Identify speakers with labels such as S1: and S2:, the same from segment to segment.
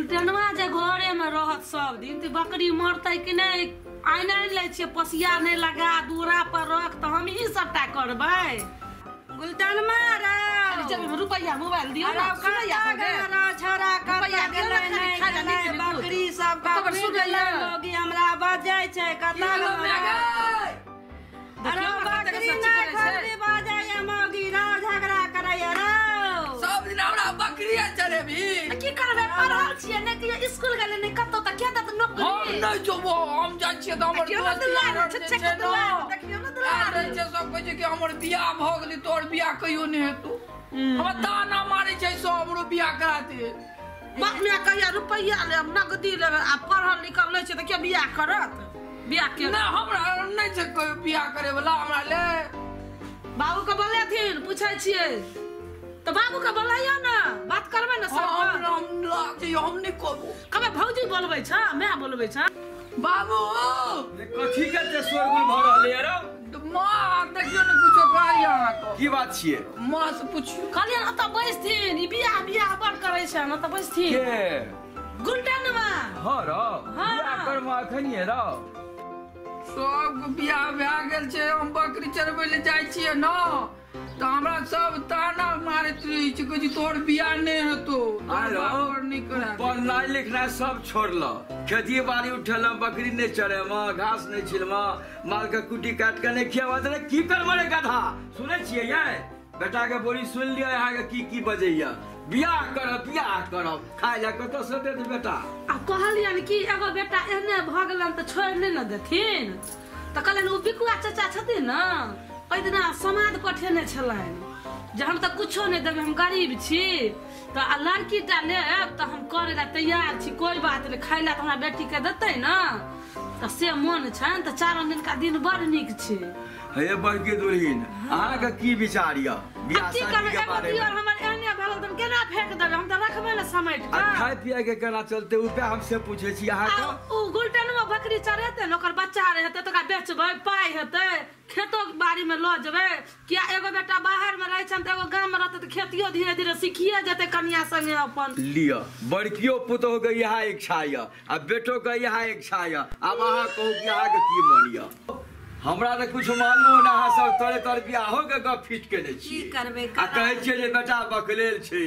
S1: गुलटनवा जे घरे में रहत सब दिन त बकरी मरतै कि नहीं आइना ले छिए पसिया नहीं लगा दूरा पर रख त हम ही सबटा करबै। गुलटनवा रे जब रुपया मोबाइल दियो ना सुनैया रे छोरा रुपया गेलै नहीं बकरी सब का लोगी हमरा बजै छै कता अरे बकरी ना खरी बजै मौगी रा झगड़ा करै रे
S2: सब दिन हमरा बकरी चले भी
S1: की करबे पढ़ल छिए ने कि स्कूल गेले नहीं कतो त क्या त नौकरी
S2: हम नहीं जोबो हम जाय छिए त हमर दोस्त देखियो ना दुलार छै सब कहै छै कि हमर बियाह भ गेलै तोर बियाह कहियो नहीं हेतौ हम ताना मारै छै सब हमरो बियाह करा दे
S1: बाप में कहिया रुपया ले नगदी ले आ पढ़ल लिखल ले छै त के बियाह करत बियाह के
S2: ना हमरा नहीं छै कोई बियाह करे वाला हमरा ले
S1: बाबू के बोलेथिन पूछै छिए तो बाबू के बोलैया ना बात करबै ना सब
S2: हम लाग हम नहीं कहबो
S1: कबे भौजी बोलबै छ मैं बोलबै छ
S2: बाबू
S3: कथी के ते शोरगुल भ रहले यार
S2: मां देखियो न कुछो कहै यहां को
S3: की बात छिए
S2: मां से पूछियो
S1: कहलिए न त बैसथिन ई बियाह बड़ करै छै न त बैसथिन
S3: के
S1: गुलटनवा
S3: हां रो बियाह कर म अखनी रो
S2: सब बियाह भए गेल छै हम बकरी चरबै ले जाइ छिए न त हमरा सब ताना मारैत रहै छै कि तोर बियाह नहीं हेतौ और नहीं करा
S3: पढ़नाइ लिखनाइ सब छोड़ल खेती बाड़ी उठल बकरी नहीं चरे म घास नहीं छिल म माल के कुटी काट के नहीं खियावा त की करबे रे गधा सुनै छिए ये बेटा के बोली सुन लिया यहाँ के की बजैया बियाह करब खाइ ले कत से दे बेटा
S1: आ कहलियन कि एगो बेटा एहने भ गेलन त छोड़ नहीं न देथिन त कहलन उ बिकुआ चाचा छथिन न ओइ दिना समाद पठेने छलन जे हम त कुछो नहीं देबे हम गरीब छी त लड़की टा लेब त हम करे ला तैयार छी कोई बात नहीं खाइ ला त हमरा बेटी के देतै न त से मन छन त 4 दिन का दिन बड़ नीक छै
S3: हे बड़की दुल्हन अहाँ के की विचार य बियाह शादी के बारे में
S1: हमर एहने भेल त केना फेंक देबे हम त रखबै न समेट के
S3: खाइ पिए के केना चलते उ पे हमसे पूछे छी अहाँ के
S1: उ गुलटनवा बकरी चरेते न ओकर बच्चा रहते त का बेचबै पाई हेतै खेतो बाड़ी में ल जेबै किया एगो बेटा बाहर में रहै छन त एगो गांव में रहते त खेतियो धीरे धीरे सिखिए जेते कन्या संगे अपन
S3: लिया बड़कियो पुतो के यहाँ इच्छा य आ बेटो के यहाँ इच्छा य अब अहाँ कहू कि अहाँ के की मन य हमरा त कुछ मालूम ना अहाँ सब तोरे बियाहो के गप फिट केने छी
S1: की करबै
S3: आ कहै छिए जे बेटा बकलेल छै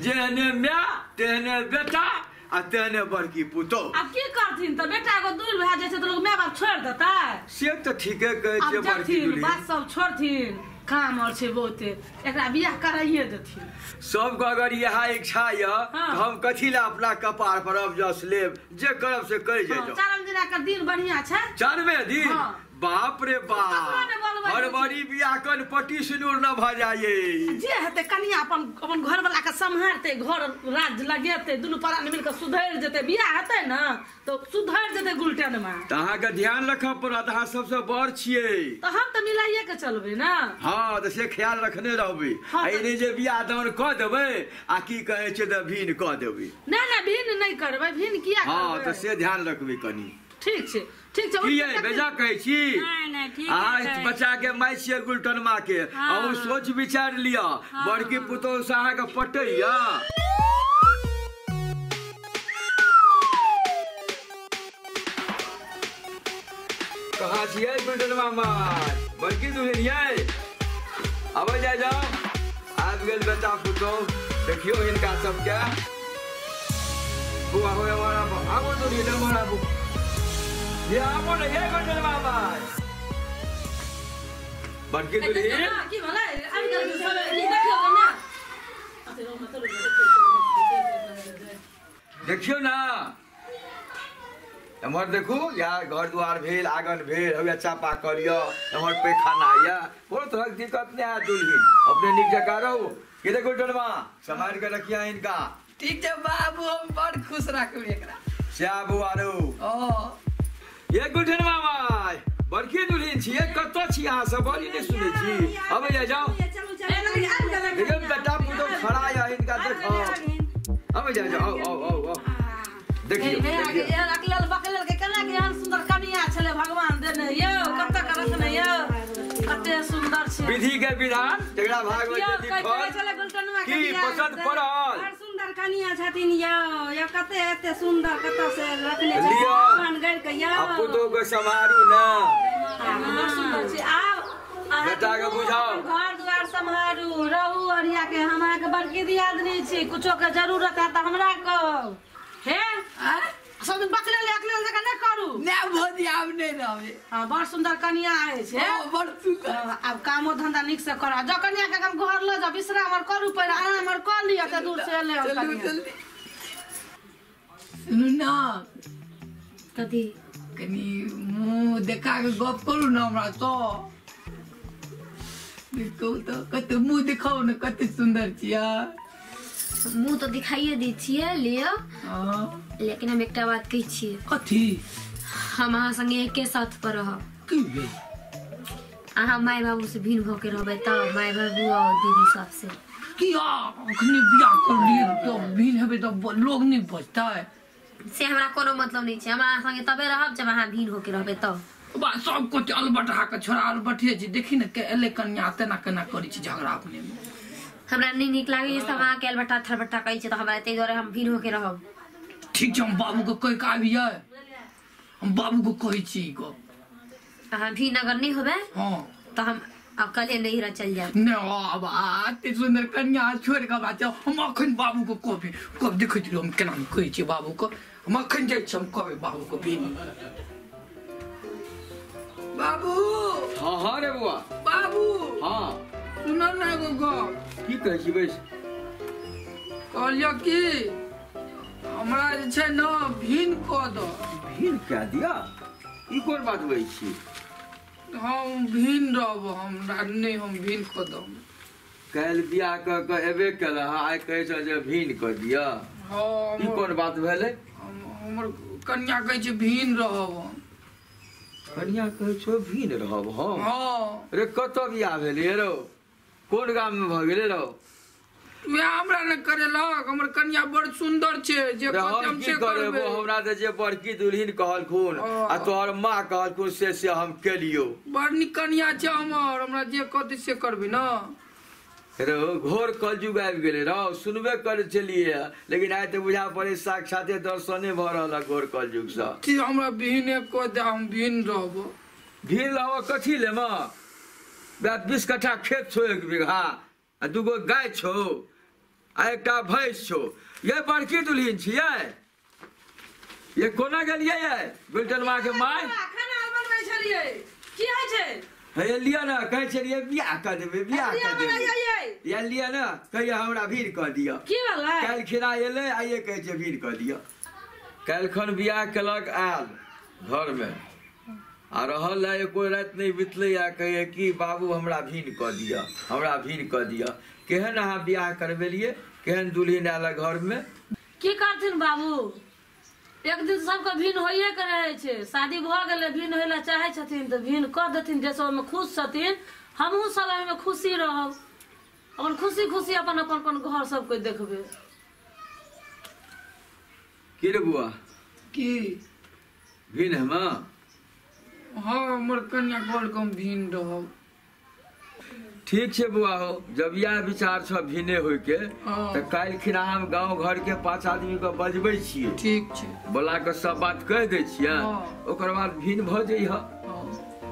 S3: जेहने माय तेहने बेटा आ तेहने बड़की पुतो
S1: अब की करथिन त बेटा को दूर भए जाय छै त लोग माय बाप छोड़ देतै
S3: से त ठीके कहै छै बड़की दुल्हन
S1: बात सब छोड़थिन काम और छै बहुते एकरा बियाह कराइए देथिन
S3: सबके अगर यहाँ इच्छा य हम कथी ला अपना कपार पर अब जस लेब जे करब से कर जाइयो
S1: 4 दिन का दिन बढ़िया छै
S3: 4वें दिन बाप रे बाप हरबड़ी बियाह कन पट्टी सिनुर न भ जाए
S1: जे हेते कनिया अपन घर वाला के संभारते घर राज लगेते दुनु परान मिल के सुधर जेते बियाह हेते न तो सुधर जेते गुलटनमा
S3: त अहाँ के ध्यान रखब पड़त अहाँ सबसे बड़ छिए
S1: तो हम त मिलाइए के चलबे ना
S3: हां त से ख्याल रखने रहबे आई नहीं जे बियाह दान क देबे आ की कहै छै त भीन क देबे
S1: ना ना भीन नहीं करबे भीन किया करबे
S3: हां त से ध्यान रखबे कनी
S1: ठीक छै
S3: की है बेजा कहै छी
S1: नहीं ठीक
S3: है बच्चा के माय छिए गुलटनमा के और सोच विचार लिया बड़की पुतो से अहाँ के पटैया कहाँ छिए गुलटनमा माय बड़की दुल्हन ये अब जाओ आबि गेल बेटा पुतो देखियो इनका सबके बुआ हो हमारा आबो दुल्हन हमारा ये आपो ने ये गुलटनमा माय बड़की दुल्हन
S1: की भला आबि गेल सब ई देखियो ना
S3: देखियो ना एमहर देखू या घर द्वार भेल आंगन भेल हो चापा करियो एमहर पैखाना या कोनो तरह दिक्कत नहीं है दुल्हन अपने निक जगह रहो के देखो गुलटनमा संभाल के रखिया इनका
S2: ठीक है बाबू हम बड़ खुश राखब एकरा
S3: श्या बुआरो
S2: ओ
S3: ये गुलटनमा माय बड़की दुल्हन छिए कतो छी अहाँ सब बोली नहीं सुनै छी अब जाओ एकदम बेटा पुतो खड़ा या इनका देखो अब जाओ आओ देखियो
S1: अकलल बकलल के केना के हन सुंदर कन्या छले भगवान देने यो कत करत ने यो कते सुंदर छै
S3: विधि के विधान जकरा भागवत में लिखल
S1: चले गुलटनमा
S3: की पसंद पड़ल
S1: बड़ सुंदर कनिया छथिन यो कते एते सुंदर कत से रखने छै
S3: लियो।
S1: भगवान गइर के यो
S3: अब पुतो के संभारू ना
S1: बड़ सुंदर छै आब
S3: बेटा के बुझाओ
S1: घर द्वार संभारू रहू अरिया के हमरा के बड़की दियादनी छी कुछो के जरूरत है त हमरा कहब हे सब दिन बकले ले अकले जगह न करू
S2: ने भोदी आब नहीं रहबे
S1: हां बड़ सुंदर कनिया आए छै
S2: बड़ सुंदर
S1: अब कामो धंधा निक से करा जो कनिया के हम घर ल जा विश्राम और करू पहले आराम और कर लिया त दूर से एले हम
S2: चलू
S1: कनिया
S2: जल्दी सुनू ना
S1: कथी
S2: कनी मुंह देखा के गप करू ना हमरा तो देखो तो कते मुंह दिखाओ ना कते सुंदर छिया
S4: मुंह तो दिखाइए दी छिए लियो
S2: हां
S4: लेकिन हम एकटा बात कही छिए
S2: कथी
S4: हम अहाँ संगे एके साथ पर रहब
S2: की बे
S4: अहाँ माय बाबू से भिन्न भऽ के रहबै तब माय बाबू और दीदी सबसे
S2: किया अखनी बियाह कर लिए तो भीन हेबे तो लोग नहीं बचता है
S4: से हमरा कोनो मतलब नहीं छै हम अहाँ संगे तबे रहब जब अहाँ भिन्न होके रहबै तब
S2: बा सब को अलबटा के छोरा अलबठे जी देखी न के एले कन्या तेना केना करी छी झगड़ा अपने में
S4: हमरा नहीं नीक लागै सब अहाँ के अलबट्टा थरबट्टा कहै छै त हमरा तै दुआरे हम भिन्न होके रहब
S2: ठीक छै हम बाबू को कह के आबिए हम बाबू को कहै छी को
S4: अहाँ भिन्न अगर नहीं होबे
S2: हां
S4: तो हम अब कल नहीं रह चल जाए
S2: ने अब आते सुंदर कन्या छोड़ के बात हम अखन बाबू को कहबे कब देखैत रहो हम केना कहै छी बाबू को हम अखन जाय छी हम कहबे बाबू को भी बाबू
S3: हाँ हाँ रे बुआ
S2: बाबू
S3: हाँ
S2: सुनो ना एगो गप
S3: की कहै छी बैस
S2: कहलियो कि हमरा जे छै न भिन क दो
S3: भीड़ क्या दिया ई कोन बात होइ छी
S2: हम भिन रहब हमरा नहीं हम भिन क दो
S3: काल्हि बियाह क के एबे केला आइ कहै छ जे भीड़ क दिया
S2: हाँ
S3: ई कोन बात भेलै
S2: हमर कन्या कहै छै भिन रहब हम
S3: कनिया कहै छौ भीड़ रहब हम
S2: हाँ
S3: रे कतऽ बियाह भेलै रो कोन गाम में भ गेलै रो
S2: वे हमरा न करेलक हमर कन्या बड़ सुंदर छै जे
S3: रे
S2: कहते
S3: हम
S2: हम
S3: की
S2: से
S3: करे
S2: करबे
S3: हमरा त जे बड़की दुल्हिन कहलखुन आ तोहर माँ कहलखुन से हम केलियो
S2: बड़ नीक कन्या छै हमर हमरा जे कहते से करबे न
S3: रो घोर कलयुग आबि गेलै रौ सुनबे करे छलियै लेकिन आइ तऽ बुझा पड़े साक्षाते दर्शने भऽ रहल घोर कलयुग सँ
S2: कि हमरा भिने क दे हम भिन रहब
S3: भीड़ रहब कथी लेम 20 कट्ठा खेत छौ 1 बीघा आ 2 गो गाय छौ आ एकटा भैंस छौ ये बड़की दुल्हिन छियै ये कोना गेलियै ये गुलटन माँ के माय
S1: खाना बनबै छलियै की होइ छै
S3: हे लिया ना कहै छलियै बियाह कर देबै बियाह कर देबै या लिया ना कहिया हमरा भीड़ कऽ दिअ
S1: की भेलै
S3: काल्हि खिना एलै आइए कहै छै भीड़ कऽ दिअ काल्हि खन बियाह केलक आयल घरमे आ रहल है कोई रात नहीं बितले आ कहे कि बाबू हमरा भीड़ कऽ दिअ हमरा भीड़ कऽ दिअ केहन अहाँ बियाह करबेलियै केहन दुल्हिन आयल घर में
S1: की करथिन बाबू एक दिन सबके भिन्न होइए के रहे छै शादी भ गेलै भिन्न होइ ला चाहे छथिन तऽ भिन्न कऽ देथिन जे सब में खुश छथिन हमहूँ सब एहिमे खुशी रहब अपन खुशी खुशी अपन अपन अपन घर सब कोई देखबै
S3: की रे बुआ
S2: की
S3: भिन्न हम
S2: हाँ हमर कन्या कहल हम भिन रहब
S3: ठीक छै बुआ हो जब यह विचार छ भिने होय के
S2: हाँ।
S3: तऽ काल्हि खिना हम गांव घर के 5 आदमी के बजबै छियै
S2: ठीक छै
S3: बोला के सब बात कह दै छियै
S2: हाँ।
S3: ओकर बाद भिन्न भऽ जइह
S2: हाँ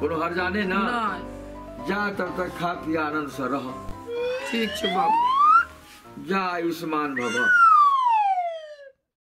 S3: कोनो हर्जा नहि ना
S2: नहीं
S3: जा तब तक खा पी आनंद से रह
S2: ठीक छै बाबू
S3: जा आयुष्मान भव